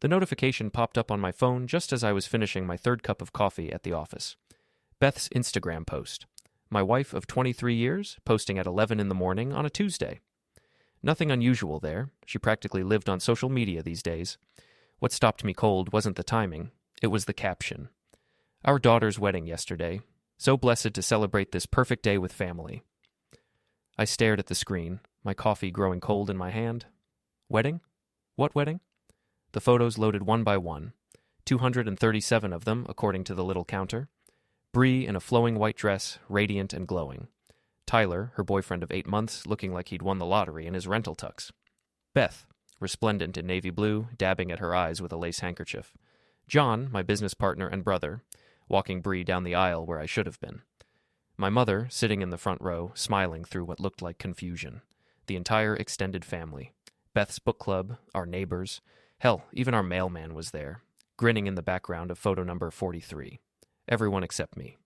The notification popped up on my phone just as I was finishing my third cup of coffee at the office. Beth's Instagram post. My wife of 23 years, posting at 11 in the morning on a Tuesday. Nothing unusual there. She practically lived on social media these days. What stopped me cold wasn't the timing. It was the caption. Our daughter's wedding yesterday. So blessed to celebrate this perfect day with family. I stared at the screen, my coffee growing cold in my hand. Wedding? What wedding? The photos loaded one by one. 237 of them, according to the little counter. Bree in a flowing white dress, radiant and glowing. Tyler, her boyfriend of 8 months, looking like he'd won the lottery in his rental tux. Beth, resplendent in navy blue, dabbing at her eyes with a lace handkerchief. John, my business partner and brother, walking Bree down the aisle where I should have been. My mother, sitting in the front row, smiling through what looked like confusion. The entire extended family. Beth's book club, our neighbors. Hell, even our mailman was there, grinning in the background of photo number 43. Everyone except me.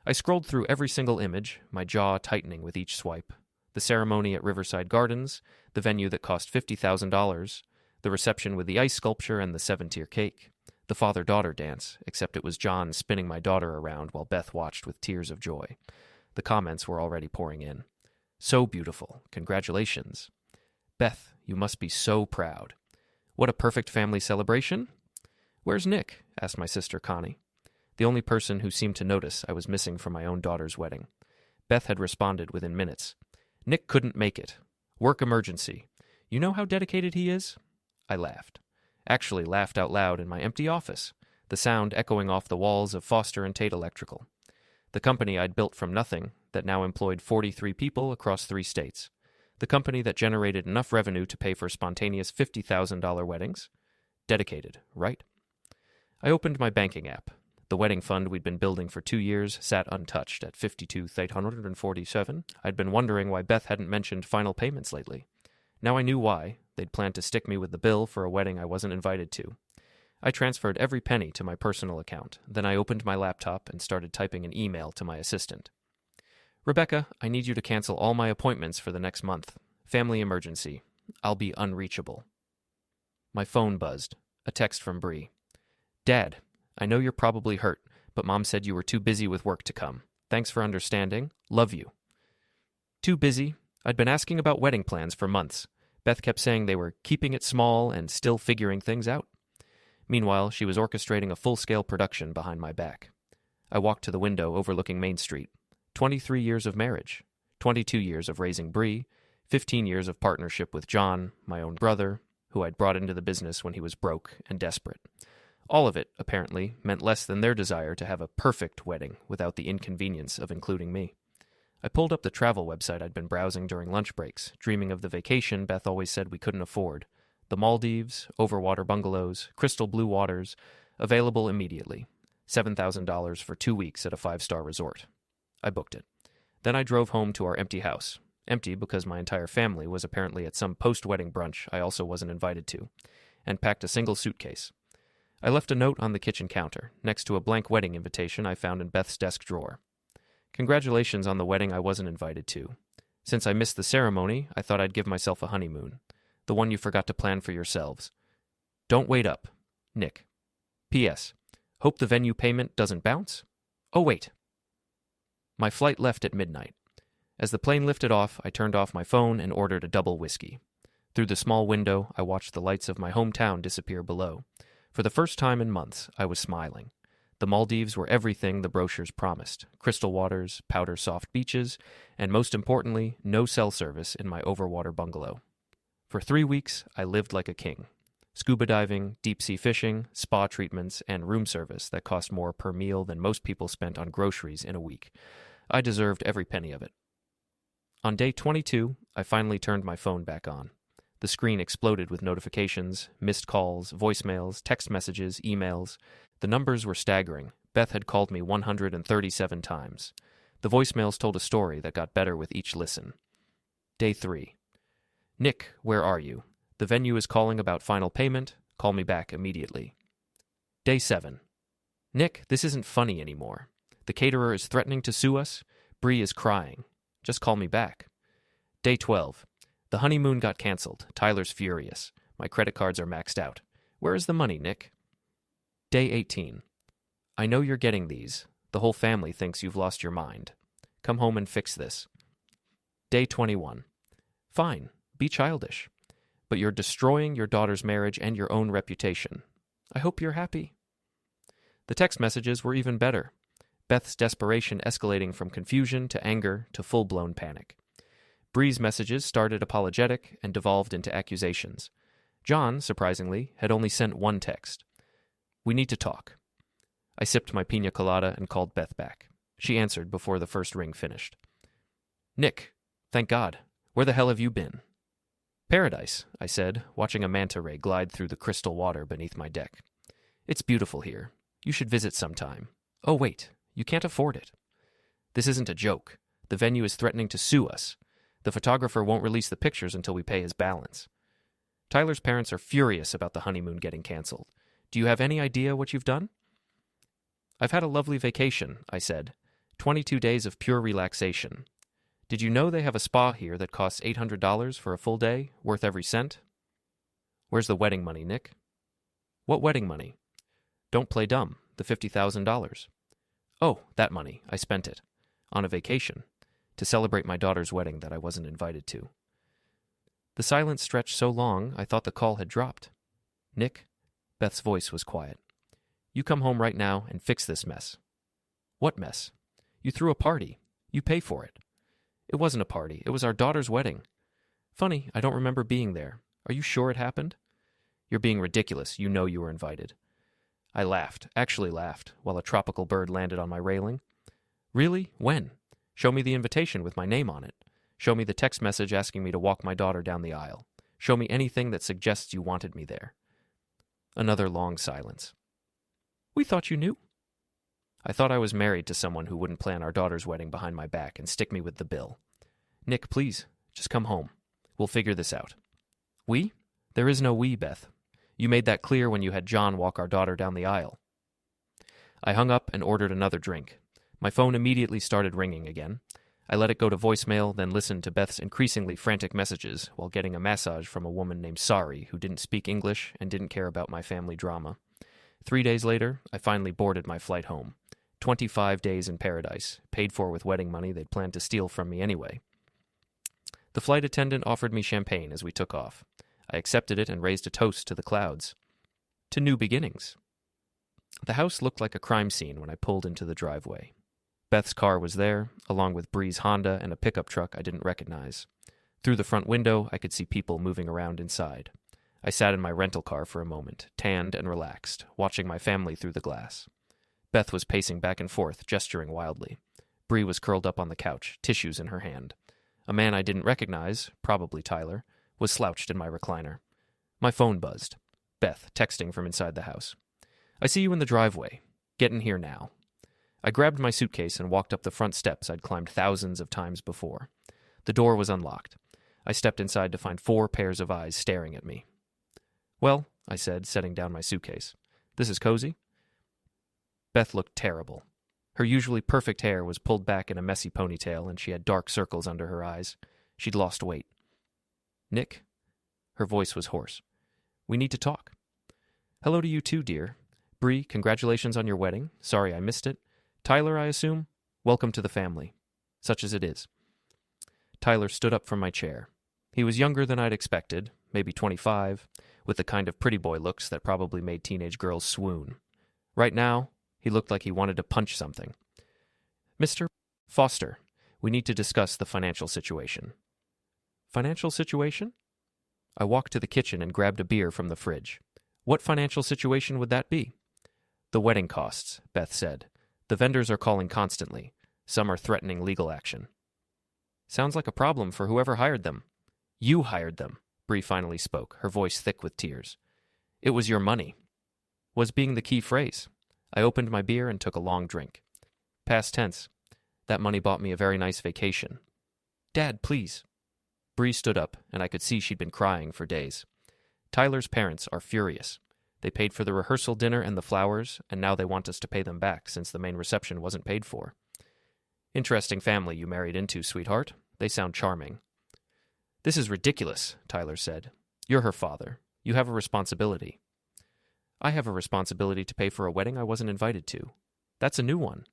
I scrolled through every single image, my jaw tightening with each swipe. The ceremony at Riverside Gardens, the venue that cost $50,000, the reception with the ice sculpture and the 7-tier cake, the father-daughter dance, except it was John spinning my daughter around while Beth watched with tears of joy. The comments were already pouring in. So beautiful. Congratulations. Beth, you must be so proud. What a perfect family celebration. Where's Nick? Asked my sister Connie. The only person who seemed to notice I was missing from my own daughter's wedding. Beth had responded within minutes. Nick couldn't make it. Work emergency. You know how dedicated he is? I laughed. Actually laughed out loud in my empty office, the sound echoing off the walls of Foster and Tate Electrical. The company I'd built from nothing that now employed 43 people across 3 states. The company that generated enough revenue to pay for spontaneous $50,000 weddings. Dedicated, right? I opened my banking app. The wedding fund we'd been building for 2 years sat untouched at $52,847. I'd been wondering why Beth hadn't mentioned final payments lately. Now I knew why. They'd planned to stick me with the bill for a wedding I wasn't invited to. I transferred every penny to my personal account. Then I opened my laptop and started typing an email to my assistant. Rebecca, I need you to cancel all my appointments for the next month. Family emergency. I'll be unreachable. My phone buzzed. A text from Bree. Dad, I know you're probably hurt, but Mom said you were too busy with work to come. Thanks for understanding. Love you. Too busy? I'd been asking about wedding plans for months. Beth kept saying they were keeping it small and still figuring things out. Meanwhile, she was orchestrating a full-scale production behind my back. I walked to the window overlooking Main Street. 23 years of marriage, 22 years of raising Bree, 15 years of partnership with John, my own brother, who I'd brought into the business when he was broke and desperate. All of it, apparently, meant less than their desire to have a perfect wedding without the inconvenience of including me. I pulled up the travel website I'd been browsing during lunch breaks, dreaming of the vacation Beth always said we couldn't afford. The Maldives, overwater bungalows, crystal blue waters, available immediately. $7,000 for 2 weeks at a 5-star resort. I booked it. Then I drove home to our empty house. Empty because my entire family was apparently at some post-wedding brunch I also wasn't invited to, and packed a single suitcase. I left a note on the kitchen counter, next to a blank wedding invitation I found in Beth's desk drawer. Congratulations on the wedding I wasn't invited to. Since I missed the ceremony, I thought I'd give myself a honeymoon. The one you forgot to plan for yourselves. Don't wait up. Nick. P.S. Hope the venue payment doesn't bounce? Oh, wait. My flight left at midnight. As the plane lifted off, I turned off my phone and ordered a double whiskey. Through the small window, I watched the lights of my hometown disappear below. For the first time in months, I was smiling. The Maldives were everything the brochures promised. Crystal waters, powder-soft beaches, and most importantly, no cell service in my overwater bungalow. For 3 weeks, I lived like a king. Scuba diving, deep-sea fishing, spa treatments, and room service that cost more per meal than most people spent on groceries in a week. I deserved every penny of it. On day 22, I finally turned my phone back on. The screen exploded with notifications, missed calls, voicemails, text messages, emails. The numbers were staggering. Beth had called me 137 times. The voicemails told a story that got better with each listen. Day 3. Nick, where are you? The venue is calling about final payment. Call me back immediately. Day 7. Nick, this isn't funny anymore. The caterer is threatening to sue us. Bree is crying. Just call me back. Day 12. The honeymoon got canceled. Tyler's furious. My credit cards are maxed out. Where is the money, Nick? Day 18. I know you're getting these. The whole family thinks you've lost your mind. Come home and fix this. Day 21. Fine, be childish. But you're destroying your daughter's marriage and your own reputation. I hope you're happy. The text messages were even better. Beth's desperation escalating from confusion to anger to full-blown panic. Bree's messages started apologetic and devolved into accusations. John, surprisingly, had only sent one text. We need to talk. I sipped my pina colada and called Beth back. She answered before the first ring finished. Nick, thank God. Where the hell have you been? Paradise, I said, watching a manta ray glide through the crystal water beneath my deck. It's beautiful here. You should visit sometime. Oh, wait, you can't afford it. This isn't a joke. The venue is threatening to sue us. The photographer won't release the pictures until we pay his balance. Tyler's parents are furious about the honeymoon getting canceled. Do you have any idea what you've done? I've had a lovely vacation, I said. 22 days of pure relaxation. Did you know they have a spa here that costs $800 for a full day, worth every cent? Where's the wedding money, Nick? What wedding money? Don't play dumb, the $50,000. Oh, that money. I spent it. On a vacation. To celebrate my daughter's wedding that I wasn't invited to. The silence stretched so long I thought the call had dropped. Nick? Beth's voice was quiet. You come home right now and fix this mess. What mess? You threw a party. You pay for it. It wasn't a party. It was our daughter's wedding. Funny, I don't remember being there. Are you sure it happened? You're being ridiculous. You know you were invited. I laughed, actually laughed, while a tropical bird landed on my railing. Really? When? Show me the invitation with my name on it. Show me the text message asking me to walk my daughter down the aisle. Show me anything that suggests you wanted me there. Another long silence. We thought you knew. I thought I was married to someone who wouldn't plan our daughter's wedding behind my back and stick me with the bill. Nick, please, just come home. We'll figure this out. We? There is no we, Beth. You made that clear when you had John walk our daughter down the aisle. I hung up and ordered another drink. My phone immediately started ringing again. I let it go to voicemail, then listened to Beth's increasingly frantic messages while getting a massage from a woman named Sari who didn't speak English and didn't care about my family drama. 3 days later, I finally boarded my flight home. 25 days in paradise, paid for with wedding money they'd planned to steal from me anyway. The flight attendant offered me champagne as we took off. I accepted it and raised a toast to the clouds. To new beginnings. The house looked like a crime scene when I pulled into the driveway. Beth's car was there, along with Bree's Honda and a pickup truck I didn't recognize. Through the front window, I could see people moving around inside. I sat in my rental car for a moment, tanned and relaxed, watching my family through the glass. Beth was pacing back and forth, gesturing wildly. Bree was curled up on the couch, tissues in her hand. A man I didn't recognize, probably Tyler, was slouched in my recliner. My phone buzzed. Beth, texting from inside the house. I see you in the driveway. Get in here now. I grabbed my suitcase and walked up the front steps I'd climbed thousands of times before. The door was unlocked. I stepped inside to find 4 pairs of eyes staring at me. Well, I said, setting down my suitcase. This is cozy? Beth looked terrible. Her usually perfect hair was pulled back in a messy ponytail, and she had dark circles under her eyes. She'd lost weight. Nick? Her voice was hoarse. We need to talk. Hello to you too, dear. Bree, congratulations on your wedding. Sorry I missed it. Tyler, I assume? Welcome to the family. Such as it is. Tyler stood up from my chair. He was younger than I'd expected, maybe 25, with the kind of pretty boy looks that probably made teenage girls swoon. Right now, he looked like he wanted to punch something. Mr. Foster, we need to discuss the financial situation. Financial situation? I walked to the kitchen and grabbed a beer from the fridge. What financial situation would that be? The wedding costs, Beth said. The vendors are calling constantly. Some are threatening legal action. Sounds like a problem for whoever hired them. You hired them, Bree finally spoke, her voice thick with tears. It was your money. Was being the key phrase. I opened my beer and took a long drink. Past tense. That money bought me a very nice vacation. Dad, please. Bree stood up, and I could see she'd been crying for days. Tyler's parents are furious. They paid for the rehearsal dinner and the flowers, and now they want us to pay them back since the main reception wasn't paid for. Interesting family you married into, sweetheart. They sound charming. This is ridiculous, Tyler said. You're her father. You have a responsibility. I have a responsibility to pay for a wedding I wasn't invited to. That's a new one.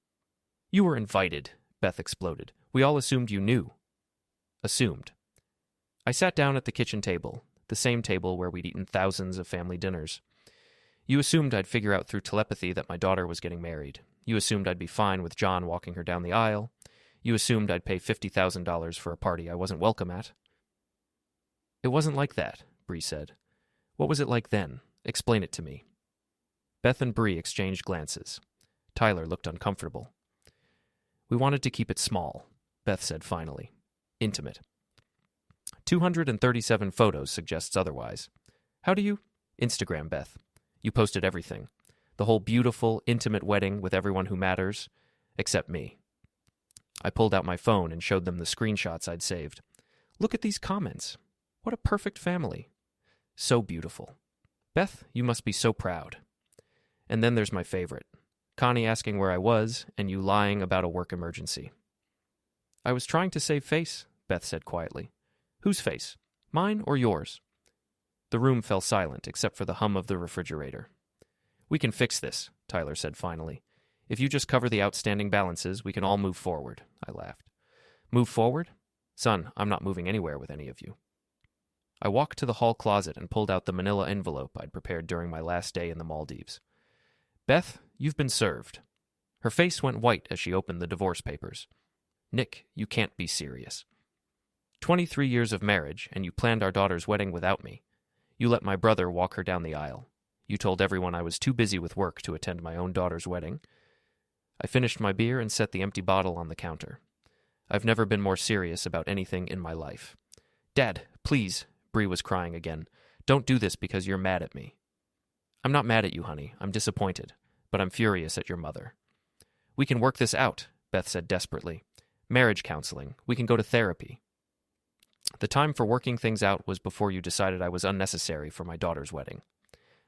You were invited, Beth exploded. We all assumed you knew. Assumed. I sat down at the kitchen table, the same table where we'd eaten thousands of family dinners. You assumed I'd figure out through telepathy that my daughter was getting married. You assumed I'd be fine with John walking her down the aisle. You assumed I'd pay $50,000 for a party I wasn't welcome at. It wasn't like that, Bree said. What was it like then? Explain it to me. Beth and Bree exchanged glances. Tyler looked uncomfortable. We wanted to keep it small, Beth said finally. Intimate. 237 photos suggests otherwise. How do you? Instagram, Beth. You posted everything. The whole beautiful, intimate wedding with everyone who matters, except me. I pulled out my phone and showed them the screenshots I'd saved. Look at these comments. What a perfect family. So beautiful. Beth, you must be so proud. And then there's my favorite. Connie asking where I was, and you lying about a work emergency. I was trying to save face, Beth said quietly. Whose face? Mine or yours? The room fell silent except for the hum of the refrigerator. We can fix this, Tyler said finally. If you just cover the outstanding balances, we can all move forward, I laughed. Move forward? Son, I'm not moving anywhere with any of you. I walked to the hall closet and pulled out the manila envelope I'd prepared during my last day in the Maldives. Beth, you've been served. Her face went white as she opened the divorce papers. Nick, you can't be serious. 23 years of marriage, and you planned our daughter's wedding without me. You let my brother walk her down the aisle. You told everyone I was too busy with work to attend my own daughter's wedding. I finished my beer and set the empty bottle on the counter. I've never been more serious about anything in my life. Dad, please, Bree was crying again. Don't do this because you're mad at me. I'm not mad at you, honey. I'm disappointed, but I'm furious at your mother. We can work this out, Beth said desperately. Marriage counseling. We can go to therapy. The time for working things out was before you decided I was unnecessary for my daughter's wedding.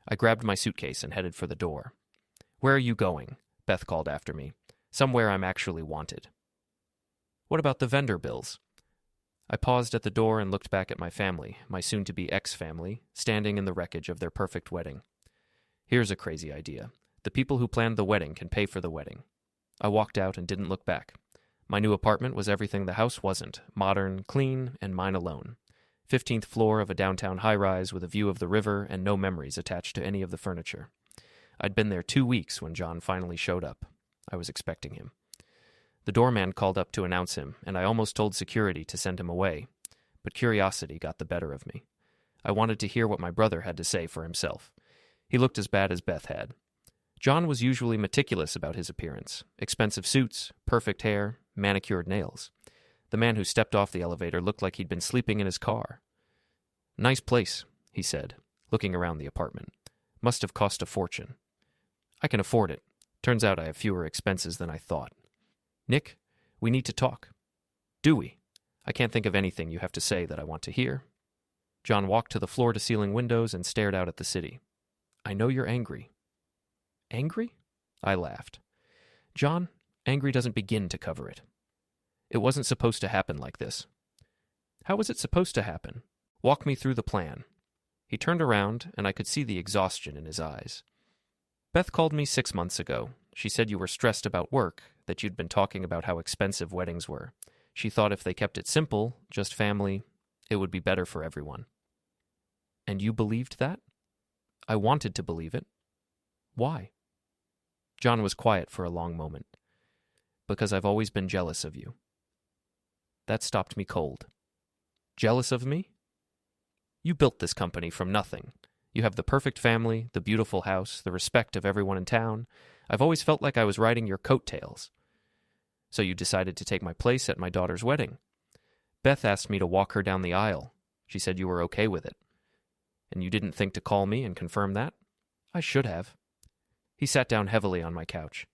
I grabbed my suitcase and headed for the door. Where are you going? Beth called after me. Somewhere I'm actually wanted. What about the vendor bills? I paused at the door and looked back at my family, my soon-to-be ex-family, standing in the wreckage of their perfect wedding. Here's a crazy idea. The people who planned the wedding can pay for the wedding. I walked out and didn't look back. My new apartment was everything the house wasn't, modern, clean, and mine alone. 15th floor of a downtown high-rise with a view of the river and no memories attached to any of the furniture. I'd been there 2 weeks when John finally showed up. I was expecting him. The doorman called up to announce him, and I almost told security to send him away. But curiosity got the better of me. I wanted to hear what my brother had to say for himself. He looked as bad as Beth had. John was usually meticulous about his appearance. Expensive suits, perfect hair, manicured nails. The man who stepped off the elevator looked like he'd been sleeping in his car. Nice place, he said, looking around the apartment. Must have cost a fortune. I can afford it. Turns out I have fewer expenses than I thought. Nick, we need to talk. Do we? I can't think of anything you have to say that I want to hear. John walked to the floor-to-ceiling windows and stared out at the city. I know you're angry. Angry? I laughed. John, angry doesn't begin to cover it. It wasn't supposed to happen like this. How was it supposed to happen? Walk me through the plan. He turned around, and I could see the exhaustion in his eyes. Beth called me 6 months ago. She said you were stressed about work, that you'd been talking about how expensive weddings were. She thought if they kept it simple, just family, it would be better for everyone. And you believed that? I wanted to believe it. Why? John was quiet for a long moment. Because I've always been jealous of you. That stopped me cold. Jealous of me? You built this company from nothing. You have the perfect family, the beautiful house, the respect of everyone in town. I've always felt like I was riding your coattails. So you decided to take my place at my daughter's wedding. Beth asked me to walk her down the aisle. She said you were okay with it. And you didn't think to call me and confirm that? I should have. He sat down heavily on my couch.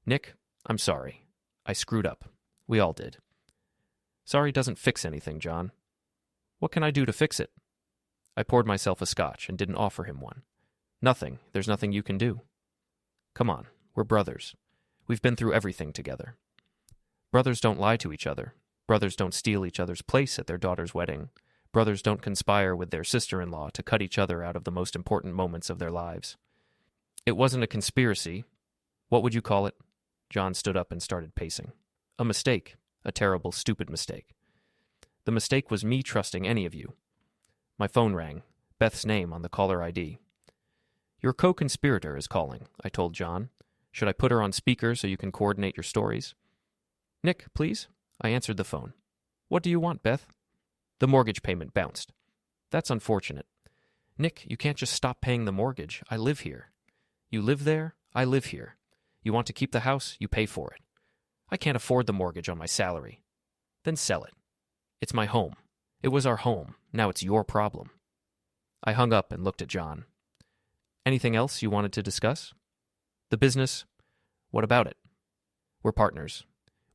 Nick, I'm sorry. I screwed up. We all did. Sorry doesn't fix anything, John. What can I do to fix it? I poured myself a scotch and didn't offer him one. Nothing. There's nothing you can do. Come on, we're brothers. We've been through everything together. Brothers don't lie to each other. Brothers don't steal each other's place at their daughter's wedding. Brothers don't conspire with their sister-in-law to cut each other out of the most important moments of their lives. It wasn't a conspiracy. What would you call it? John stood up and started pacing. A mistake. A terrible, stupid mistake. The mistake was me trusting any of you. My phone rang. Beth's name on the caller ID. Your co-conspirator is calling, I told John. Should I put her on speaker so you can coordinate your stories? Nick, please? I answered the phone. What do you want, Beth? The mortgage payment bounced. That's unfortunate. Nick, you can't just stop paying the mortgage. I live here. You live there? I live here. You want to keep the house? You pay for it. I can't afford the mortgage on my salary. Then sell it. It's my home. It was our home. Now it's your problem. I hung up and looked at John. Anything else you wanted to discuss? The business? What about it? We're partners.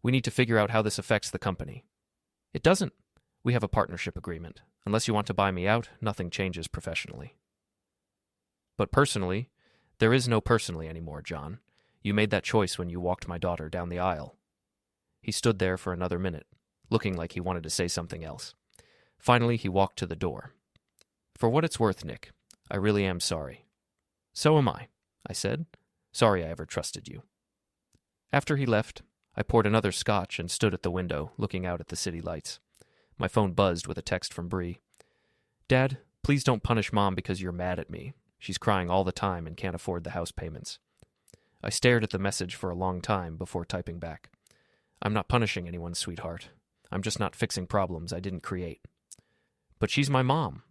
We need to figure out how this affects the company. It doesn't. We have a partnership agreement. Unless you want to buy me out, nothing changes professionally. But personally, there is no personally anymore, John. You made that choice when you walked my daughter down the aisle. He stood there for another minute, looking like he wanted to say something else. Finally, he walked to the door. For what it's worth, Nick, I really am sorry. So am I said. Sorry I ever trusted you. After he left, I poured another scotch and stood at the window, looking out at the city lights. My phone buzzed with a text from Bree. Dad, please don't punish Mom because you're mad at me. She's crying all the time and can't afford the house payments. I stared at the message for a long time before typing back. I'm not punishing anyone, sweetheart. I'm just not fixing problems I didn't create. But she's my mom.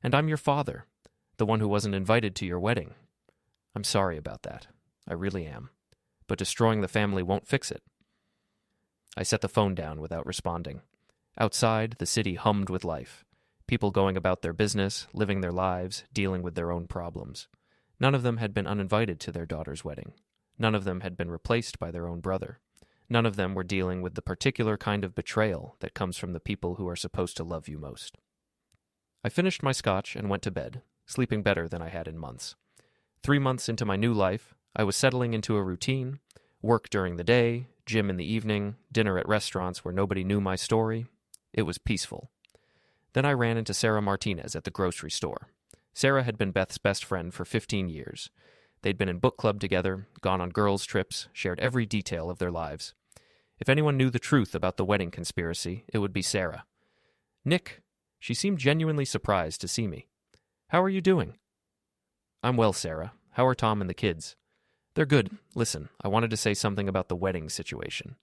And I'm your father, the one who wasn't invited to your wedding. I'm sorry about that. I really am. But destroying the family won't fix it. I set the phone down without responding. Outside, the city hummed with life. People going about their business, living their lives, dealing with their own problems. None of them had been uninvited to their daughter's wedding. None of them had been replaced by their own brother. None of them were dealing with the particular kind of betrayal that comes from the people who are supposed to love you most. I finished my scotch and went to bed, sleeping better than I had in months. 3 months into my new life, I was settling into a routine, work during the day, gym in the evening, dinner at restaurants where nobody knew my story. It was peaceful. Then I ran into Sarah Martinez at the grocery store. Sarah had been Beth's best friend for 15 years. They'd been in book club together, gone on girls' trips, shared every detail of their lives. If anyone knew the truth about the wedding conspiracy, it would be Sarah. Nick, she seemed genuinely surprised to see me. How are you doing? I'm well, Sarah. How are Tom and the kids? They're good. Listen, I wanted to say something about the wedding situation.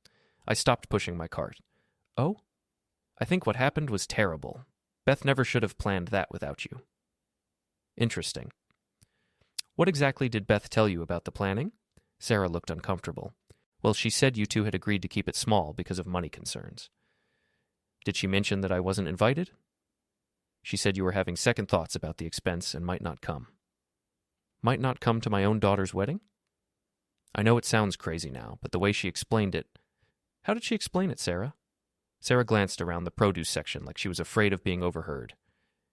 I stopped pushing my cart. Oh? I think what happened was terrible. Beth never should have planned that without you. Interesting. What exactly did Beth tell you about the planning? Sarah looked uncomfortable. Well, she said you two had agreed to keep it small because of money concerns. Did she mention that I wasn't invited? She said you were having second thoughts about the expense and might not come. Might not come to my own daughter's wedding? I know it sounds crazy now, but the way she explained it... How did she explain it, Sarah? Sarah glanced around the produce section like she was afraid of being overheard.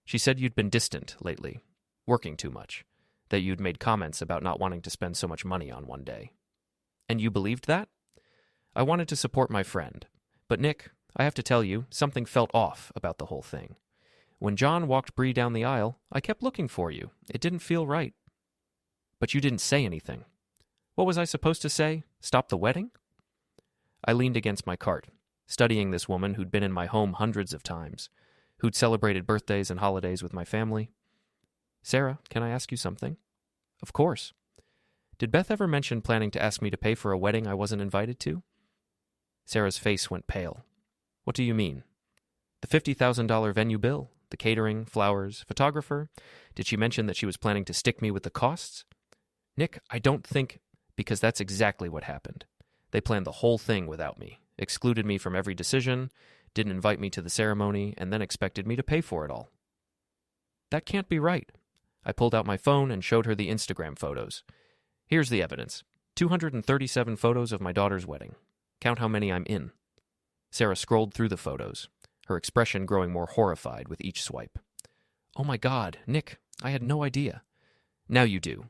She said you'd been distant lately, working too much, that you'd made comments about not wanting to spend so much money on one day. And you believed that? I wanted to support my friend. But Nick, I have to tell you, something felt off about the whole thing. When John walked Bree down the aisle, I kept looking for you. It didn't feel right. But you didn't say anything. What was I supposed to say? Stop the wedding? I leaned against my cart, studying this woman who'd been in my home hundreds of times, who'd celebrated birthdays and holidays with my family. Sarah, can I ask you something? Of course. Did Beth ever mention planning to ask me to pay for a wedding I wasn't invited to? Sarah's face went pale. What do you mean? The $50,000 venue bill, the catering, flowers, photographer? Did she mention that she was planning to stick me with the costs? Nick, I don't think... Because that's exactly what happened. They planned the whole thing without me, excluded me from every decision, didn't invite me to the ceremony, and then expected me to pay for it all. That can't be right. I pulled out my phone and showed her the Instagram photos. Here's the evidence. 237 photos of my daughter's wedding. Count how many I'm in. Sarah scrolled through the photos, her expression growing more horrified with each swipe. Oh my God, Nick, I had no idea. Now you do.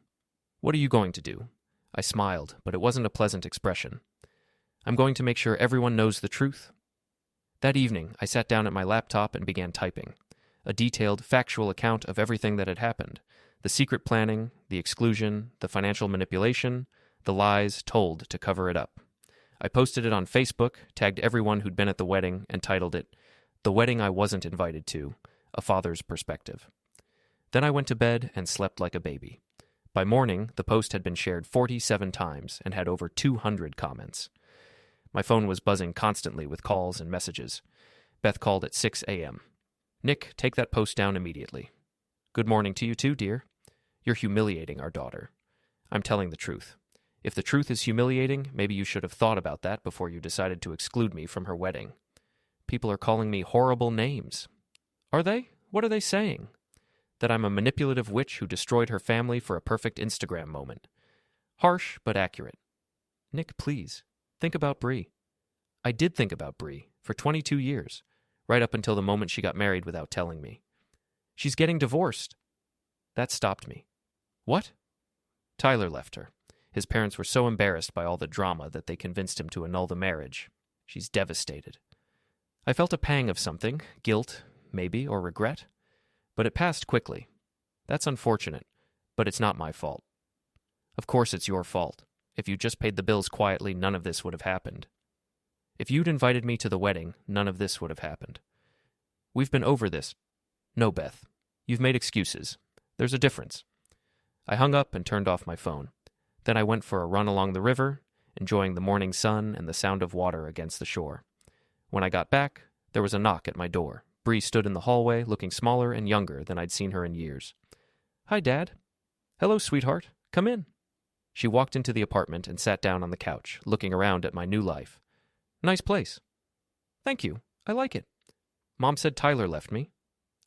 What are you going to do? I smiled, but it wasn't a pleasant expression. I'm going to make sure everyone knows the truth. That evening, I sat down at my laptop and began typing. A detailed, factual account of everything that had happened. The secret planning, the exclusion, the financial manipulation, the lies told to cover it up. I posted it on Facebook, tagged everyone who'd been at the wedding, and titled it, "The Wedding I Wasn't Invited to, A Father's Perspective." Then I went to bed and slept like a baby. By morning, the post had been shared 47 times and had over 200 comments. My phone was buzzing constantly with calls and messages. Beth called at 6 a.m. "Nick, take that post down immediately." "Good morning to you too, dear. You're humiliating our daughter." "I'm telling the truth. If the truth is humiliating, maybe you should have thought about that before you decided to exclude me from her wedding." "People are calling me horrible names." "Are they? What are they saying?" "That I'm a manipulative witch who destroyed her family for a perfect Instagram moment." Harsh, but accurate. "Nick, please, think about Bree." "I did think about Bree for 22 years, right up until the moment she got married without telling me." "She's getting divorced." That stopped me. "What?" "Tyler left her. His parents were so embarrassed by all the drama that they convinced him to annul the marriage. She's devastated." I felt a pang of something, guilt, maybe, or regret, but it passed quickly. "That's unfortunate, but it's not my fault." "Of course it's your fault. If you just paid the bills quietly, none of this would have happened. If you'd invited me to the wedding, none of this would have happened." "We've been over this." "No, Beth. You've made excuses. There's a difference." I hung up and turned off my phone. Then I went for a run along the river, enjoying the morning sun and the sound of water against the shore. When I got back, there was a knock at my door. Bree stood in the hallway, looking smaller and younger than I'd seen her in years. "Hi, Dad." "Hello, sweetheart. Come in." She walked into the apartment and sat down on the couch, looking around at my new life. "Nice place." "Thank you. I like it." "Mom said Tyler left me."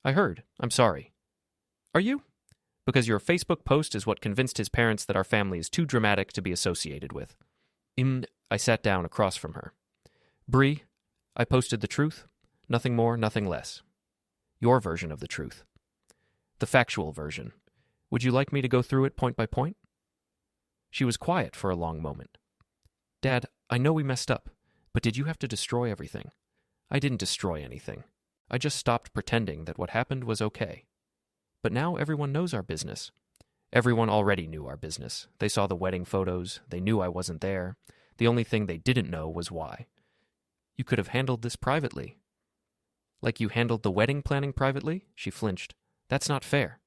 "I heard. I'm sorry." "Are you?" "Because your Facebook post is what convinced his parents that our family is too dramatic to be associated with." I sat down across from her. "Bree, I posted the truth. Nothing more, nothing less. Your version of the truth. The factual version. Would you like me to go through it point by point?" She was quiet for a long moment. "Dad, I know we messed up, but did you have to destroy everything?" "I didn't destroy anything. I just stopped pretending that what happened was okay. But now everyone knows our business." "Everyone already knew our business. They saw the wedding photos. They knew I wasn't there. The only thing they didn't know was why." "You could have handled this privately." "Like you handled the wedding planning privately?" She flinched. "That's not fair.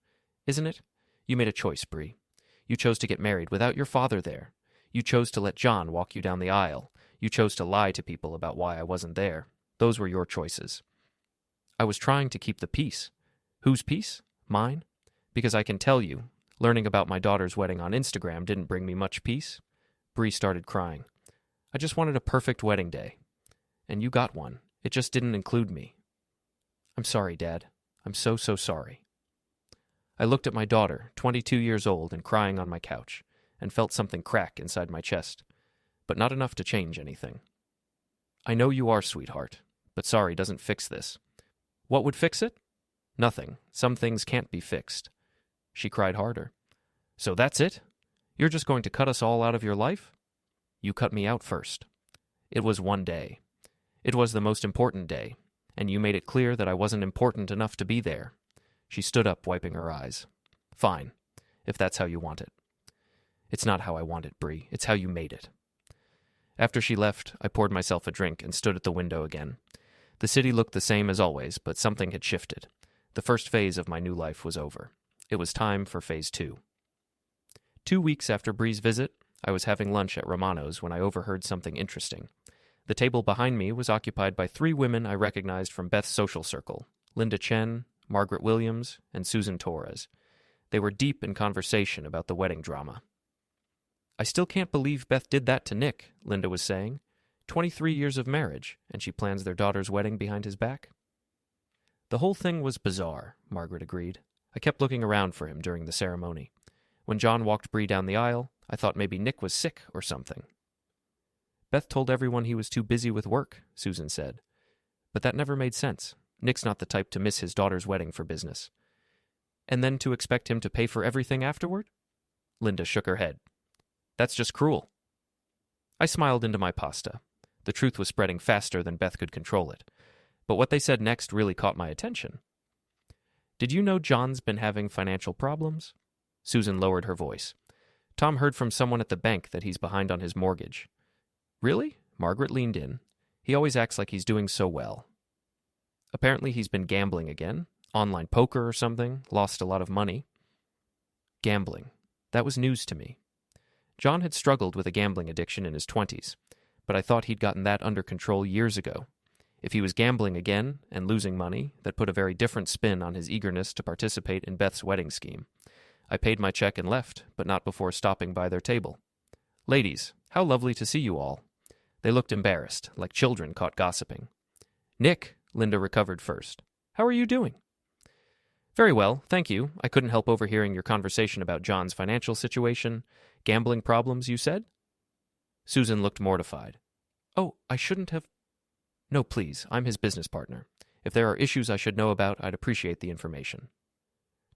Isn't it? You made a choice, Bree. You chose to get married without your father there. You chose to let John walk you down the aisle. You chose to lie to people about why I wasn't there. Those were your choices." "I was trying to keep the peace." "Whose peace? Mine? Because I can tell you, learning about my daughter's wedding on Instagram didn't bring me much peace." Bree started crying. "I just wanted a perfect wedding day. And you got one. It just didn't include me." "I'm sorry, Dad. I'm so sorry." I looked at my daughter, 22 years old and crying on my couch, and felt something crack inside my chest, but not enough to change anything. "I know you are, sweetheart, but sorry doesn't fix this." "What would fix it?" "Nothing. Some things can't be fixed." She cried harder. "So that's it? You're just going to cut us all out of your life?" "You cut me out first. It was one day. It was the most important day, and you made it clear that I wasn't important enough to be there." She stood up, wiping her eyes. "Fine, if that's how you want it." "It's not how I want it, Bree. It's how you made it." After she left, I poured myself a drink and stood at the window again. The city looked the same as always, but something had shifted. The first phase of my new life was over. It was time for phase 2. 2 weeks after Bree's visit, I was having lunch at Romano's when I overheard something interesting. The table behind me was occupied by 3 women I recognized from Beth's social circle: Linda Chen, Margaret Williams, and Susan Torres. They were deep in conversation about the wedding drama. "I still can't believe Beth did that to Nick," Linda was saying. 23 years of marriage, and she plans their daughter's wedding behind his back. "The whole thing was bizarre," Margaret agreed. "I kept looking around for him during the ceremony. When John walked Bree down the aisle, I thought maybe Nick was sick or something." "Beth told everyone he was too busy with work," Susan said. "But that never made sense. Nick's not the type to miss his daughter's wedding for business." "And then to expect him to pay for everything afterward?" Linda shook her head. "That's just cruel." I smiled into my pasta. The truth was spreading faster than Beth could control it. But what they said next really caught my attention. "Did you know John's been having financial problems?" Susan lowered her voice. Tom heard from someone at the bank that he's behind on his mortgage. Really? Margaret leaned in. He always acts like he's doing so well. Apparently he's been gambling again. Online poker or something. Lost a lot of money. Gambling. That was news to me. John had struggled with a gambling addiction in his 20s, but I thought he'd gotten that under control years ago. If he was gambling again and losing money, that put a very different spin on his eagerness to participate in Beth's wedding scheme. I paid my check and left, but not before stopping by their table. Ladies, how lovely to see you all. They looked embarrassed, like children caught gossiping. Nick, Linda recovered first. How are you doing? Very well, thank you. I couldn't help overhearing your conversation about John's financial situation. Gambling problems, you said? Susan looked mortified. Oh, I shouldn't have... No, please, I'm his business partner. If there are issues I should know about, I'd appreciate the information.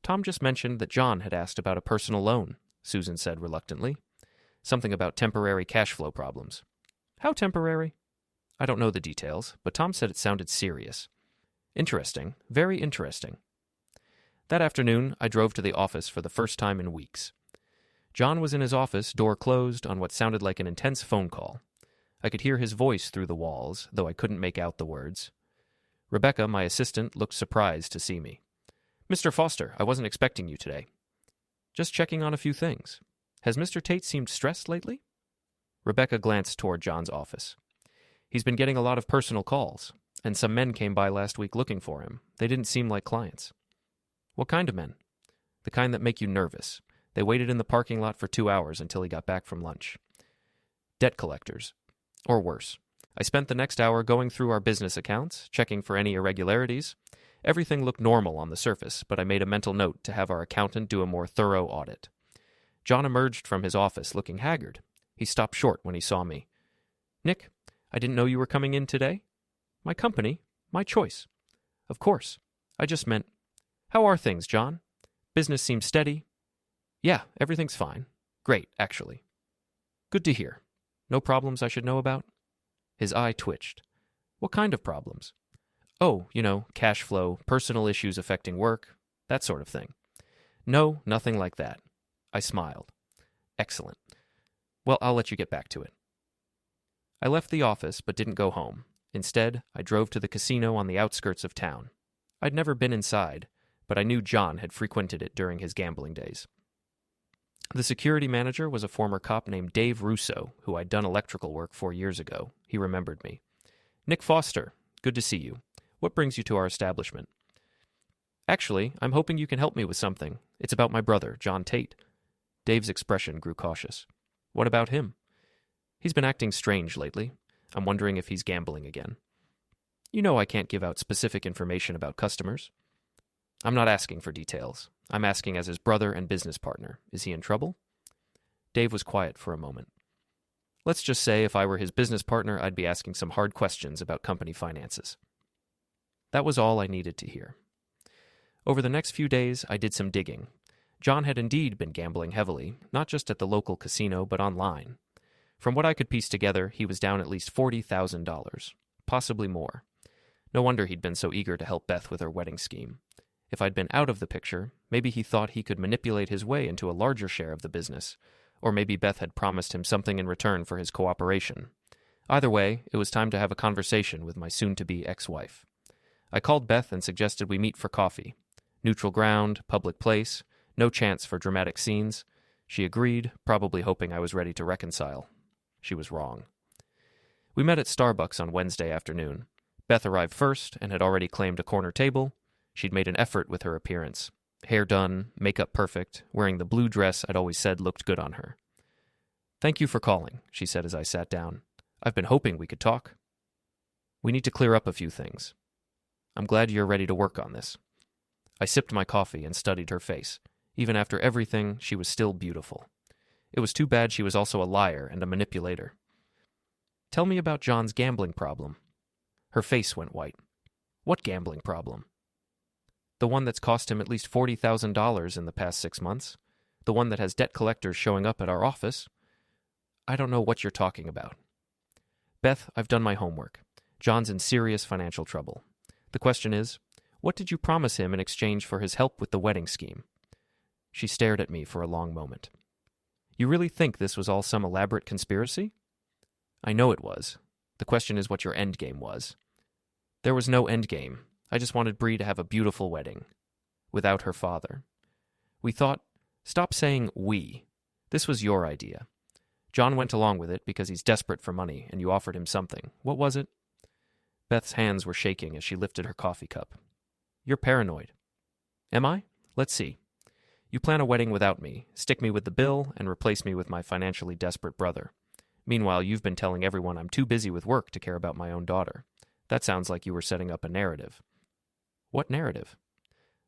Tom just mentioned that John had asked about a personal loan, Susan said reluctantly. Something about temporary cash flow problems. How temporary? I don't know the details, but Tom said it sounded serious. Interesting, very interesting. That afternoon, I drove to the office for the first time in weeks. John was in his office, door closed, on what sounded like an intense phone call. I could hear his voice through the walls, though I couldn't make out the words. Rebecca, my assistant, looked surprised to see me. Mr. Foster, I wasn't expecting you today. Just checking on a few things. Has Mr. Tate seemed stressed lately? Rebecca glanced toward John's office. He's been getting a lot of personal calls, and some men came by last week looking for him. They didn't seem like clients. What kind of men? The kind that make you nervous. They waited in the parking lot for 2 hours until he got back from lunch. Debt collectors. Or worse. I spent the next hour going through our business accounts, checking for any irregularities. Everything looked normal on the surface, but I made a mental note to have our accountant do a more thorough audit. John emerged from his office looking haggard. He stopped short when he saw me. Nick, I didn't know you were coming in today. My company, my choice. Of course. I just meant, how are things, John? Business seems steady. Yeah, everything's fine. Great, actually. Good to hear. No problems I should know about? His eye twitched. What kind of problems? Oh, cash flow, personal issues affecting work, that sort of thing. No, nothing like that. I smiled. Excellent. Well, I'll let you get back to it. I left the office but didn't go home. Instead, I drove to the casino on the outskirts of town. I'd never been inside, but I knew John had frequented it during his gambling days. The security manager was a former cop named Dave Russo, who I'd done electrical work for years ago. He remembered me. Nick Foster, good to see you. What brings you to our establishment? Actually, I'm hoping you can help me with something. It's about my brother, John Tate. Dave's expression grew cautious. What about him? He's been acting strange lately. I'm wondering if he's gambling again. You know I can't give out specific information about customers. I'm not asking for details. I'm asking as his brother and business partner. Is he in trouble? Dave was quiet for a moment. Let's just say if I were his business partner, I'd be asking some hard questions about company finances. That was all I needed to hear. Over the next few days, I did some digging. John had indeed been gambling heavily, not just at the local casino, but online. From what I could piece together, he was down at least $40,000, possibly more. No wonder he'd been so eager to help Beth with her wedding scheme. If I'd been out of the picture, maybe he thought he could manipulate his way into a larger share of the business, or maybe Beth had promised him something in return for his cooperation. Either way, it was time to have a conversation with my soon-to-be ex-wife. I called Beth and suggested we meet for coffee. Neutral ground, public place, no chance for dramatic scenes. She agreed, probably hoping I was ready to reconcile. She was wrong. We met at Starbucks on Wednesday afternoon. Beth arrived first and had already claimed a corner table. She'd made an effort with her appearance. Hair done, makeup perfect, wearing the blue dress I'd always said looked good on her. Thank you for calling, she said as I sat down. I've been hoping we could talk. We need to clear up a few things. I'm glad you're ready to work on this. I sipped my coffee and studied her face. Even after everything, she was still beautiful. It was too bad she was also a liar and a manipulator. Tell me about John's gambling problem. Her face went white. What gambling problem? The one that's cost him at least $40,000 in the past 6 months. The one that has debt collectors showing up at our office. I don't know what you're talking about. Beth, I've done my homework. John's in serious financial trouble. The question is, what did you promise him in exchange for his help with the wedding scheme? She stared at me for a long moment. You really think this was all some elaborate conspiracy? I know it was. The question is what your endgame was. There was no endgame. I just wanted Bree to have a beautiful wedding. Without her father. We thought, stop saying we. This was your idea. John went along with it because he's desperate for money, and you offered him something. What was it? Beth's hands were shaking as she lifted her coffee cup. You're paranoid. Am I? Let's see. You plan a wedding without me, stick me with the bill, and replace me with my financially desperate brother. Meanwhile, you've been telling everyone I'm too busy with work to care about my own daughter. That sounds like you were setting up a narrative. What narrative?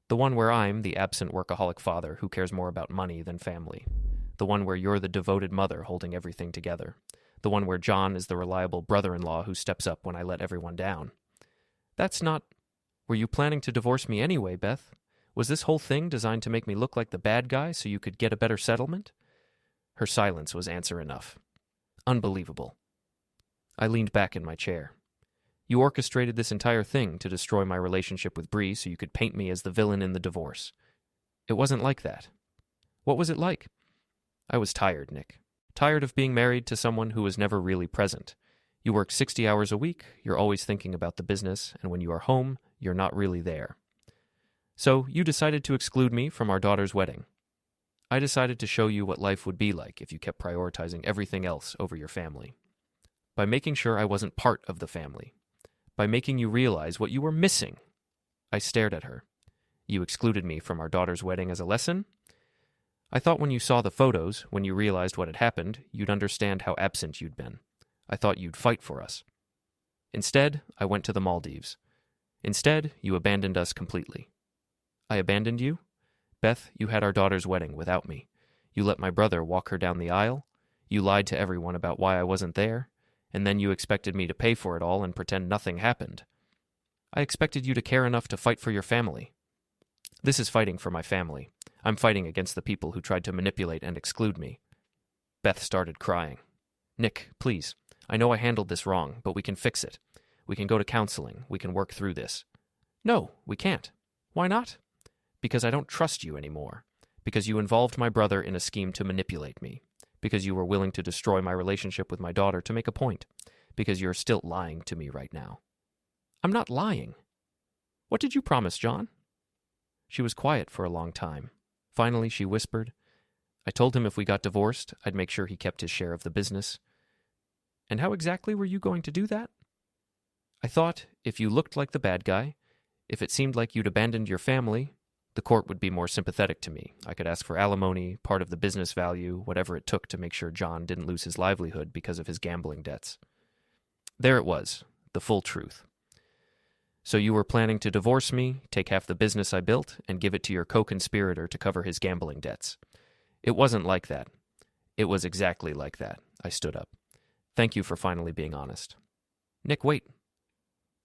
The one where I'm the absent workaholic father who cares more about money than family. The one where you're the devoted mother holding everything together. The one where John is the reliable brother-in-law who steps up when I let everyone down. That's not... Were you planning to divorce me anyway, Beth? Was this whole thing designed to make me look like the bad guy so you could get a better settlement? Her silence was answer enough. Unbelievable. I leaned back in my chair. You orchestrated this entire thing to destroy my relationship with Bree so you could paint me as the villain in the divorce. It wasn't like that. What was it like? I was tired, Nick. Tired of being married to someone who was never really present. You work 60 hours a week, you're always thinking about the business, and when you are home, you're not really there. So you decided to exclude me from our daughter's wedding. I decided to show you what life would be like if you kept prioritizing everything else over your family. By making sure I wasn't part of the family. By making you realize what you were missing. I stared at her. You excluded me from our daughter's wedding as a lesson? I thought when you saw the photos, when you realized what had happened, you'd understand how absent you'd been. I thought you'd fight for us. Instead, I went to the Maldives. Instead, you abandoned us completely. I abandoned you? Beth, you had our daughter's wedding without me. You let my brother walk her down the aisle. You lied to everyone about why I wasn't there. And then you expected me to pay for it all and pretend nothing happened. I expected you to care enough to fight for your family. This is fighting for my family. I'm fighting against the people who tried to manipulate and exclude me. Beth started crying. Nick, please. I know I handled this wrong, but we can fix it. We can go to counseling. We can work through this. No, we can't. Why not? Because I don't trust you anymore. Because you involved my brother in a scheme to manipulate me. Because you were willing to destroy my relationship with my daughter to make a point. Because you're still lying to me right now. I'm not lying. What did you promise, John? She was quiet for a long time. Finally, she whispered, I told him if we got divorced, I'd make sure he kept his share of the business. And how exactly were you going to do that? I thought, if you looked like the bad guy, if it seemed like you'd abandoned your family, the court would be more sympathetic to me. I could ask for alimony, part of the business value, whatever it took to make sure John didn't lose his livelihood because of his gambling debts. There it was, the full truth. So you were planning to divorce me, take half the business I built, and give it to your co-conspirator to cover his gambling debts. It wasn't like that. It was exactly like that. I stood up. Thank you for finally being honest. Nick, wait.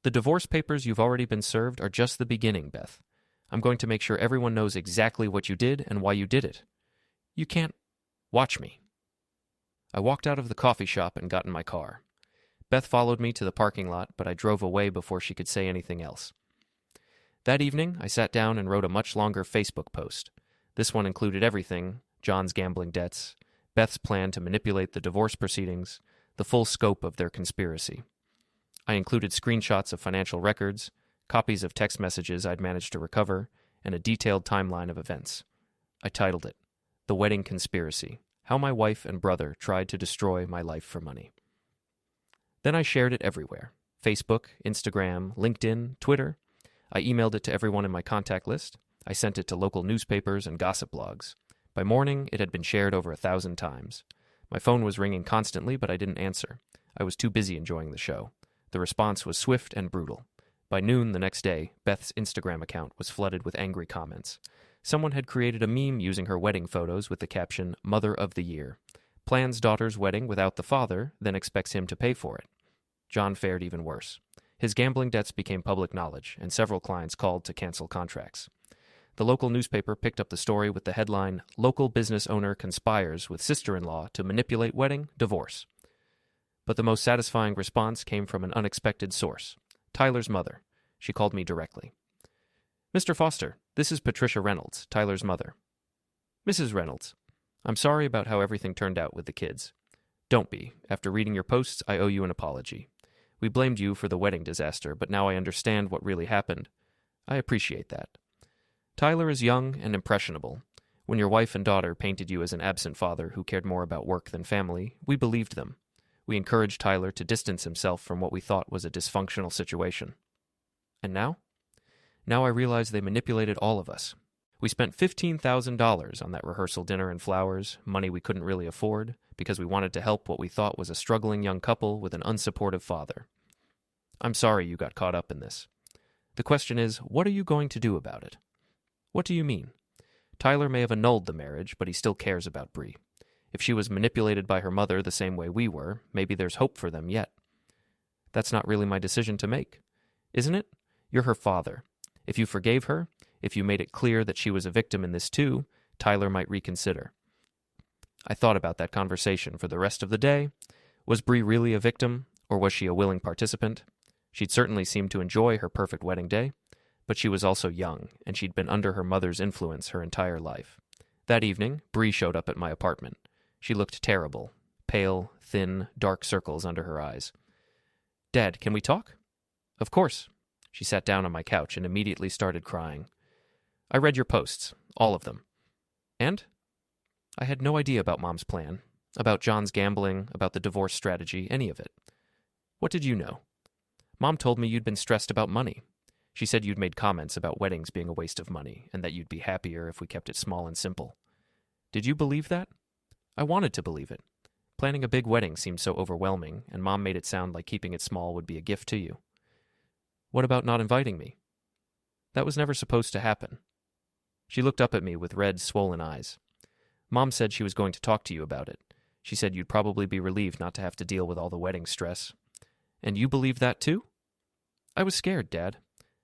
The divorce papers you've already been served are just the beginning, Beth. I'm going to make sure everyone knows exactly what you did and why you did it. You can't... Watch me. I walked out of the coffee shop and got in my car. Beth followed me to the parking lot, but I drove away before she could say anything else. That evening, I sat down and wrote a much longer Facebook post. This one included everything: John's gambling debts, Beth's plan to manipulate the divorce proceedings, the full scope of their conspiracy. I included screenshots of financial records, copies of text messages I'd managed to recover, and a detailed timeline of events. I titled it, The Wedding Conspiracy: How My Wife and Brother Tried to Destroy My Life for Money. Then I shared it everywhere: Facebook, Instagram, LinkedIn, Twitter. I emailed it to everyone in my contact list. I sent it to local newspapers and gossip blogs. By morning, it had been shared over 1,000 times. My phone was ringing constantly, but I didn't answer. I was too busy enjoying the show. The response was swift and brutal. By noon the next day, Beth's Instagram account was flooded with angry comments. Someone had created a meme using her wedding photos with the caption, Mother of the Year. Plans daughter's wedding without the father, then expects him to pay for it. John fared even worse. His gambling debts became public knowledge, and several clients called to cancel contracts. The local newspaper picked up the story with the headline, Local Business Owner Conspires with Sister-in-Law to Manipulate Wedding, Divorce. But the most satisfying response came from an unexpected source, Tyler's mother. She called me directly. Mr. Foster, this is Patricia Reynolds, Tyler's mother. Mrs. Reynolds, I'm sorry about how everything turned out with the kids. Don't be. After reading your posts, I owe you an apology. We blamed you for the wedding disaster, but now I understand what really happened. I appreciate that. Tyler is young and impressionable. When your wife and daughter painted you as an absent father who cared more about work than family, we believed them. We encouraged Tyler to distance himself from what we thought was a dysfunctional situation. And now? Now I realize they manipulated all of us. We spent $15,000 on that rehearsal dinner and flowers, money we couldn't really afford, because we wanted to help what we thought was a struggling young couple with an unsupportive father. I'm sorry you got caught up in this. The question is, what are you going to do about it? What do you mean? Tyler may have annulled the marriage, but he still cares about Bree. If she was manipulated by her mother the same way we were, maybe there's hope for them yet. That's not really my decision to make, isn't it? You're her father. If you forgave her, if you made it clear that she was a victim in this too, Tyler might reconsider. I thought about that conversation for the rest of the day. Was Bree really a victim, or was she a willing participant? She'd certainly seemed to enjoy her perfect wedding day, but she was also young, and she'd been under her mother's influence her entire life. That evening, Bree showed up at my apartment. She looked terrible, pale, thin, dark circles under her eyes. Dad, can we talk? Of course. She sat down on my couch and immediately started crying. I read your posts, all of them. And? I had no idea about Mom's plan, about John's gambling, about the divorce strategy, any of it. What did you know? Mom told me you'd been stressed about money. She said you'd made comments about weddings being a waste of money, and that you'd be happier if we kept it small and simple. Did you believe that? I wanted to believe it. Planning a big wedding seemed so overwhelming, and Mom made it sound like keeping it small would be a gift to you. What about not inviting me? That was never supposed to happen. She looked up at me with red, swollen eyes. Mom said she was going to talk to you about it. She said you'd probably be relieved not to have to deal with all the wedding stress. And you believed that too? I was scared, Dad.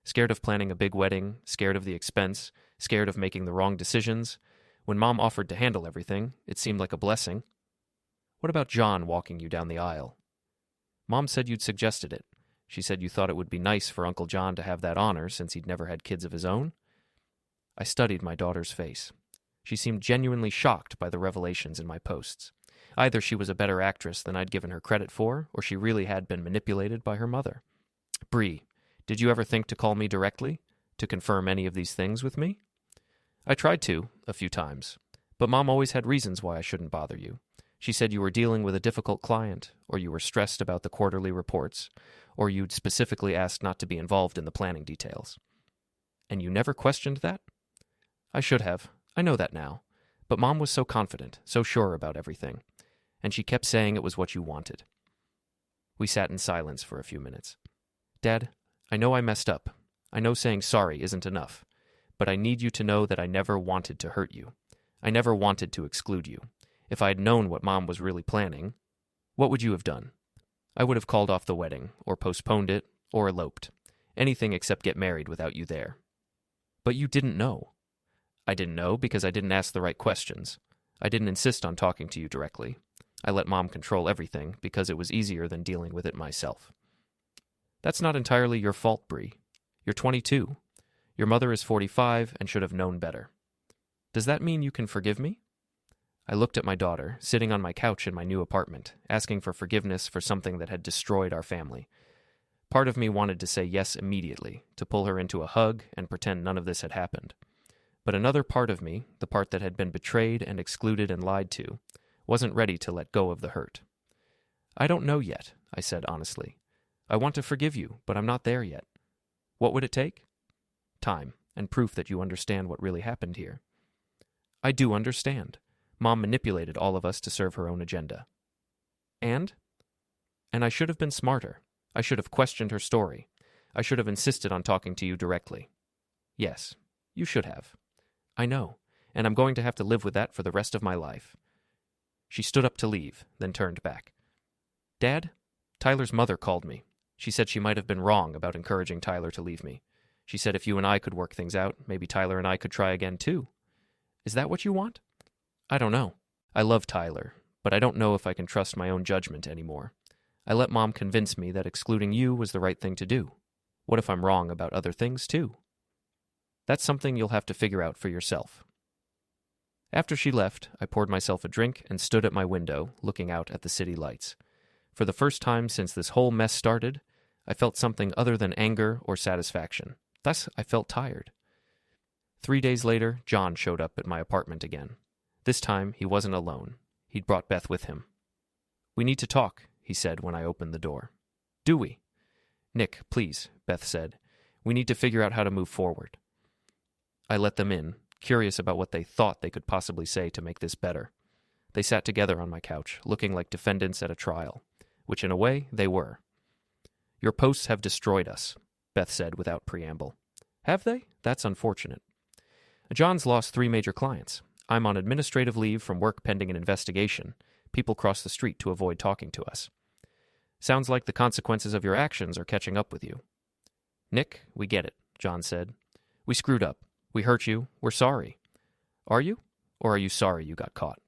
Scared of planning a big wedding, scared of the expense, scared of making the wrong decisions. When Mom offered to handle everything, it seemed like a blessing. What about John walking you down the aisle? Mom said you'd suggested it. She said you thought it would be nice for Uncle John to have that honor since he'd never had kids of his own. I studied my daughter's face. She seemed genuinely shocked by the revelations in my posts. Either she was a better actress than I'd given her credit for, or she really had been manipulated by her mother. Bree, did you ever think to call me directly, to confirm any of these things with me? I tried to, a few times, but Mom always had reasons why I shouldn't bother you. She said you were dealing with a difficult client, or you were stressed about the quarterly reports, or you'd specifically asked not to be involved in the planning details. And you never questioned that? I should have. I know that now. But Mom was so confident, so sure about everything. And she kept saying it was what you wanted. We sat in silence for a few minutes. Dad, I know I messed up. I know saying sorry isn't enough. But I need you to know that I never wanted to hurt you. I never wanted to exclude you. If I had known what Mom was really planning, what would you have done? I would have called off the wedding, or postponed it, or eloped. Anything except get married without you there. But you didn't know. I didn't know because I didn't ask the right questions. I didn't insist on talking to you directly. I let Mom control everything because it was easier than dealing with it myself. That's not entirely your fault, Bree. You're 22. Your mother is 45 and should have known better. Does that mean you can forgive me? I looked at my daughter, sitting on my couch in my new apartment, asking for forgiveness for something that had destroyed our family. Part of me wanted to say yes immediately, to pull her into a hug and pretend none of this had happened. But another part of me, the part that had been betrayed and excluded and lied to, wasn't ready to let go of the hurt. I don't know yet, I said honestly. I want to forgive you, but I'm not there yet. What would it take? Time, and proof that you understand what really happened here. I do understand. Mom manipulated all of us to serve her own agenda. And I should have been smarter. I should have questioned her story. I should have insisted on talking to you directly. Yes, you should have. I know, and I'm going to have to live with that for the rest of my life. She stood up to leave, then turned back. Dad, Tyler's mother called me. She said she might have been wrong about encouraging Tyler to leave me. She said if you and I could work things out, maybe Tyler and I could try again too. Is that what you want? I don't know. I love Tyler, but I don't know if I can trust my own judgment anymore. I let Mom convince me that excluding you was the right thing to do. What if I'm wrong about other things too? That's something you'll have to figure out for yourself. After she left, I poured myself a drink and stood at my window, looking out at the city lights. For the first time since this whole mess started, I felt something other than anger or satisfaction. Thus, I felt tired. 3 days later, John showed up at my apartment again. This time, he wasn't alone. He'd brought Beth with him. "We need to talk," he said when I opened the door. "Do we?" "Nick, please," Beth said. "We need to figure out how to move forward." I let them in, curious about what they thought they could possibly say to make this better. They sat together on my couch, looking like defendants at a trial, which in a way they were. "Your posts have destroyed us," Beth said without preamble. "Have they? That's unfortunate." "John's lost 3 major clients. I'm on administrative leave from work pending an investigation. People cross the street to avoid talking to us. Sounds like the consequences of your actions are catching up with you." "Nick, we get it," John said. "We screwed up. We hurt you. We're sorry." "Are you? Or are you sorry you got caught?"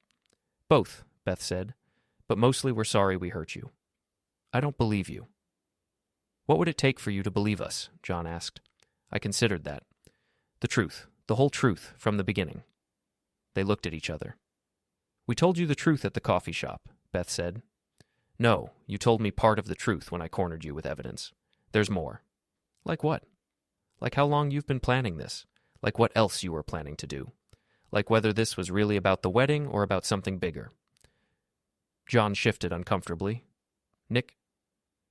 "Both," Beth said. "But mostly we're sorry we hurt you." "I don't believe you." "What would it take for you to believe us?" John asked. I considered that. "The truth. The whole truth, from the beginning." They looked at each other. "We told you the truth at the coffee shop," Beth said. "No, you told me part of the truth when I cornered you with evidence. There's more." "Like what?" "Like how long you've been planning this. Like what else you were planning to do. Like whether this was really about the wedding or about something bigger." John shifted uncomfortably. "Nick?"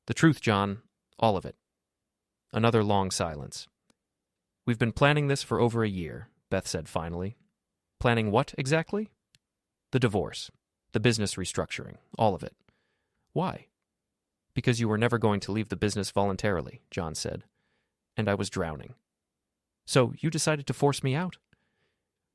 "The truth, John. All of it." Another long silence. "We've been planning this for over a year," Beth said finally. "Planning what exactly?" "The divorce. The business restructuring. All of it." "Why?" "Because you were never going to leave the business voluntarily," John said. "And I was drowning." "So you decided to force me out?"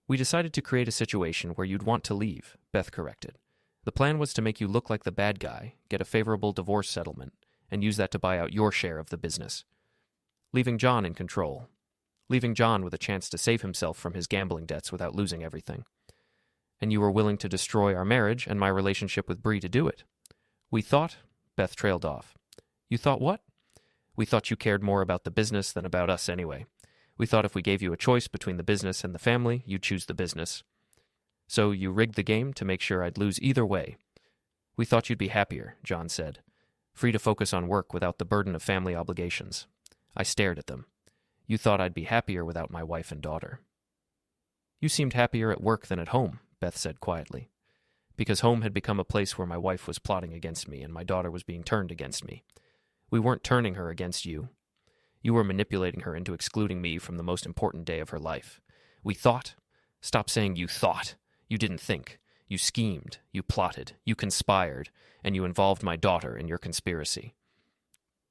"We decided to create a situation where you'd want to leave," Beth corrected. "The plan was to make you look like the bad guy, get a favorable divorce settlement, and use that to buy out your share of the business. Leaving John in control. Leaving John with a chance to save himself from his gambling debts without losing everything. And you were willing to destroy our marriage and my relationship with Bree to do it. We thought," Beth trailed off. "You thought what?" "We thought you cared more about the business than about us anyway. We thought if we gave you a choice between the business and the family, you'd choose the business. So you rigged the game to make sure I'd lose either way. We thought you'd be happier," John said. "Free to focus on work without the burden of family obligations." I stared at them. "You thought I'd be happier without my wife and daughter." "You seemed happier at work than at home," Beth said quietly. "Because home had become a place where my wife was plotting against me and my daughter was being turned against me. We weren't turning her against you. You were manipulating her into excluding me from the most important day of her life. We thought—" "Stop saying you thought. You didn't think. You schemed, you plotted, you conspired, and you involved my daughter in your conspiracy."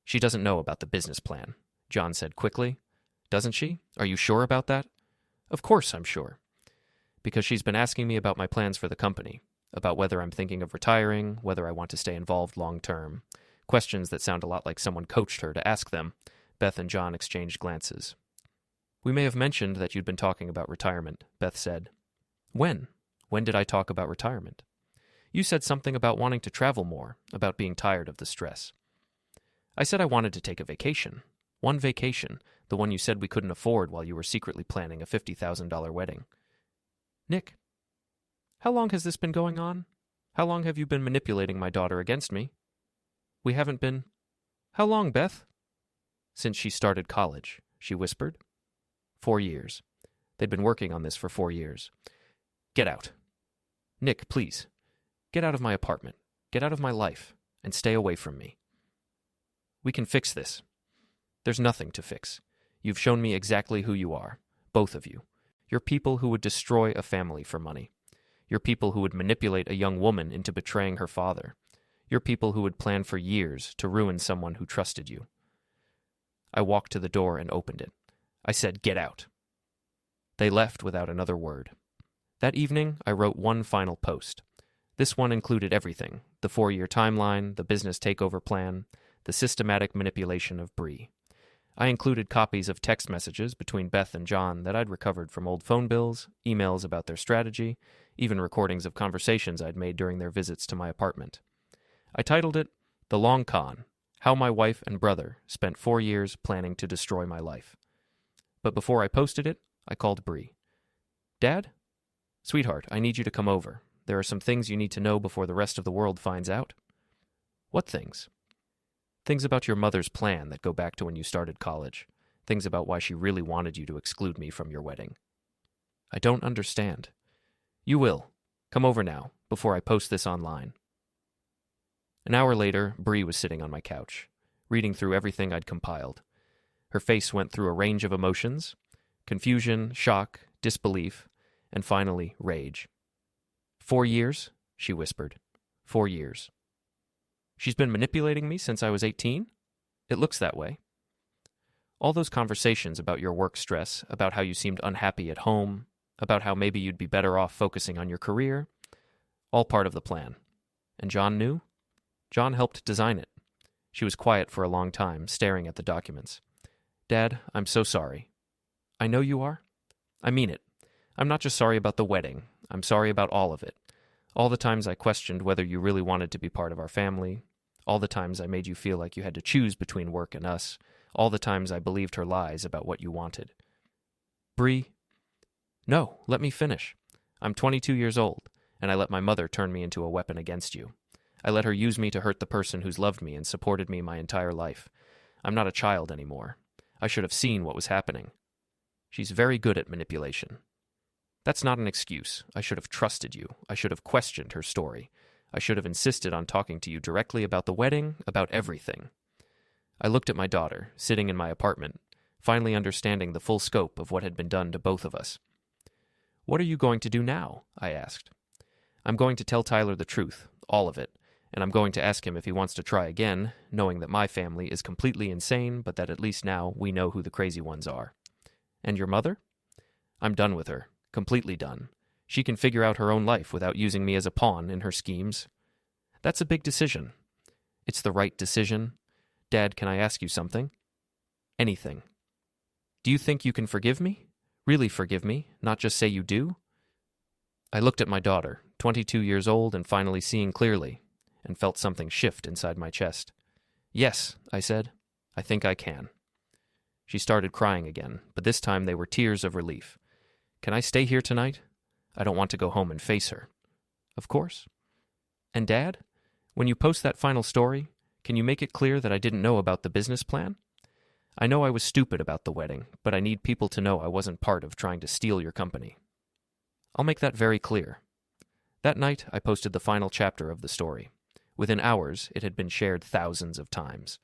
"She doesn't know about the business plan," John said quickly. "Doesn't she? Are you sure about that?" "Of course I'm sure. Because she's been asking me about my plans for the company, about whether I'm thinking of retiring, whether I want to stay involved long term. Questions that sound a lot like someone coached her to ask them." Beth and John exchanged glances. "We may have mentioned that you'd been talking about retirement," Beth said. "When? When did I talk about retirement?" "You said something about wanting to travel more, about being tired of the stress." "I said I wanted to take a vacation. One vacation, the one you said we couldn't afford while you were secretly planning a $50,000 wedding." "Nick, how long has this been going on? How long have you been manipulating my daughter against me?" "We haven't been—" "How long, Beth?" "Since she started college," she whispered. 4 years. They'd been working on this for 4 years. "Get out. Nick, please. Get out of my apartment. Get out of my life. And stay away from me. We can fix this. There's nothing to fix. You've shown me exactly who you are, both of you. You're people who would destroy a family for money. You're people who would manipulate a young woman into betraying her father. You're people who would plan for years to ruin someone who trusted you." I walked to the door and opened it. I said, "Get out." They left without another word. That evening, I wrote one final post. This one included everything: the 4-year timeline, the business takeover plan, the systematic manipulation of Bree. I included copies of text messages between Beth and John that I'd recovered from old phone bills, emails about their strategy, even recordings of conversations I'd made during their visits to my apartment. I titled it, "The Long Con: How My Wife and Brother Spent 4 Years Planning to Destroy My Life." But before I posted it, I called Bree. "Dad?" Sweetheart, I need you to come over. There are some things you need to know before the rest of the world finds out. What things? Things about your mother's plan that go back to when you started college. Things about why she really wanted you to exclude me from your wedding. I don't understand. You will. Come over now, before I post this online. An hour later, Bree was sitting on my couch, reading through everything I'd compiled. Her face went through a range of emotions: confusion, shock, disbelief, and finally, rage. 4 years? She whispered. 4 years. She's been manipulating me since I was 18? It looks that way. All those conversations about your work stress, about how you seemed unhappy at home, about how maybe you'd be better off focusing on your career, all part of the plan. And John knew? John helped design it. She was quiet for a long time, staring at the documents. Dad, I'm so sorry. I know you are. I mean it. I'm not just sorry about the wedding. I'm sorry about all of it. All the times I questioned whether you really wanted to be part of our family. All the times I made you feel like you had to choose between work and us. All the times I believed her lies about what you wanted. Bree. No, let me finish. I'm 22 years old, and I let my mother turn me into a weapon against you. I let her use me to hurt the person who's loved me and supported me my entire life. I'm not a child anymore. I should have seen what was happening. She's very good at manipulation. That's not an excuse. I should have trusted you. I should have questioned her story. I should have insisted on talking to you directly about the wedding, about everything. I looked at my daughter, sitting in my apartment, finally understanding the full scope of what had been done to both of us. What are you going to do now? I asked. I'm going to tell Tyler the truth, all of it, and I'm going to ask him if he wants to try again, knowing that my family is completely insane, but that at least now we know who the crazy ones are. And your mother? I'm done with her. Completely done. She can figure out her own life without using me as a pawn in her schemes. That's a big decision. It's the right decision. Dad, can I ask you something? Anything. Do you think you can forgive me? Really forgive me, not just say you do? I looked at my daughter, 22 years old and finally seeing clearly, and felt something shift inside my chest. Yes, I said. I think I can. She started crying again, but this time they were tears of relief. Can I stay here tonight? I don't want to go home and face her. Of course. And Dad, when you post that final story, can you make it clear that I didn't know about the business plan? I know I was stupid about the wedding, but I need people to know I wasn't part of trying to steal your company. I'll make that very clear. That night, I posted the final chapter of the story. Within hours, it had been shared thousands of times.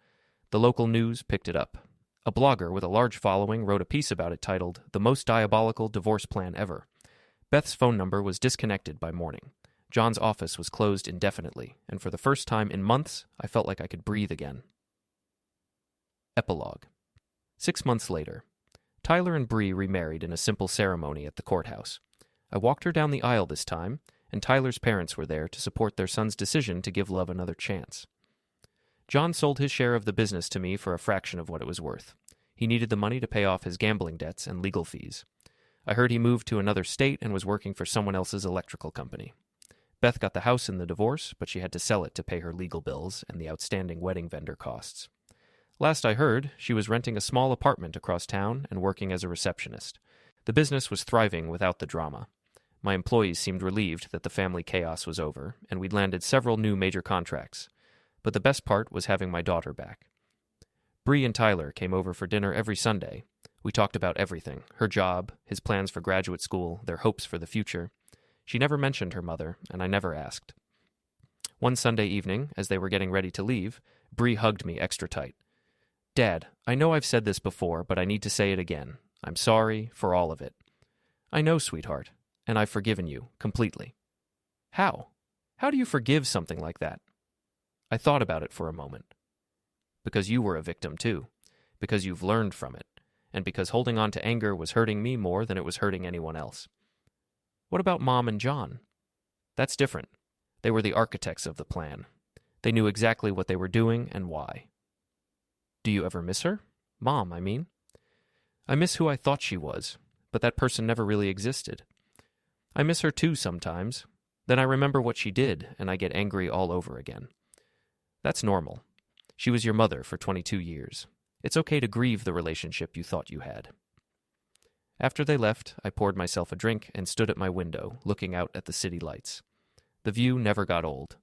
The local news picked it up. A blogger with a large following wrote a piece about it titled, "The Most Diabolical Divorce Plan Ever." Beth's phone number was disconnected by morning. John's office was closed indefinitely, and for the first time in months, I felt like I could breathe again. Epilogue. 6 months later, Tyler and Bree remarried in a simple ceremony at the courthouse. I walked her down the aisle this time, and Tyler's parents were there to support their son's decision to give love another chance. John sold his share of the business to me for a fraction of what it was worth. He needed the money to pay off his gambling debts and legal fees. I heard he moved to another state and was working for someone else's electrical company. Beth got the house in the divorce, but she had to sell it to pay her legal bills and the outstanding wedding vendor costs. Last I heard, she was renting a small apartment across town and working as a receptionist. The business was thriving without the drama. My employees seemed relieved that the family chaos was over, and we'd landed several new major contracts. But the best part was having my daughter back. Bree and Tyler came over for dinner every Sunday. We talked about everything, her job, his plans for graduate school, their hopes for the future. She never mentioned her mother, and I never asked. One Sunday evening, as they were getting ready to leave, Bree hugged me extra tight. Dad, I know I've said this before, but I need to say it again. I'm sorry for all of it. I know, sweetheart, and I've forgiven you, completely. How? How do you forgive something like that? I thought about it for a moment. Because you were a victim too. Because you've learned from it. And because holding on to anger was hurting me more than it was hurting anyone else. What about Mom and John? That's different. They were the architects of the plan. They knew exactly what they were doing and why. Do you ever miss her? Mom, I mean. I miss who I thought she was, but that person never really existed. I miss her too sometimes. Then I remember what she did, and I get angry all over again. That's normal. She was your mother for 22 years. It's okay to grieve the relationship you thought you had. After they left, I poured myself a drink and stood at my window, looking out at the city lights. The view never got old.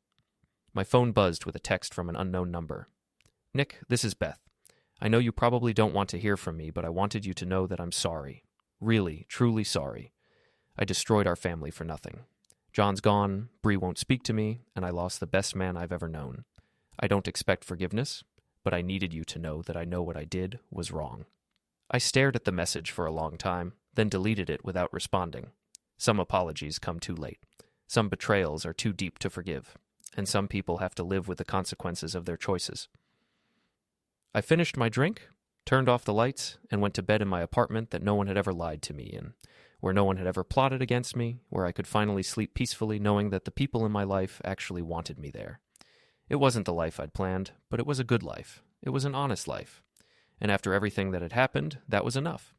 My phone buzzed with a text from an unknown number. "Nick, this is Beth. I know you probably don't want to hear from me, but I wanted you to know that I'm sorry. Really, truly sorry. I destroyed our family for nothing. John's gone, Bree won't speak to me, and I lost the best man I've ever known. I don't expect forgiveness, but I needed you to know that I know what I did was wrong." I stared at the message for a long time, then deleted it without responding. Some apologies come too late. Some betrayals are too deep to forgive, and some people have to live with the consequences of their choices. I finished my drink, turned off the lights, and went to bed in my apartment that no one had ever lied to me in, where no one had ever plotted against me, where I could finally sleep peacefully knowing that the people in my life actually wanted me there. It wasn't the life I'd planned, but it was a good life. It was an honest life. And after everything that had happened, that was enough.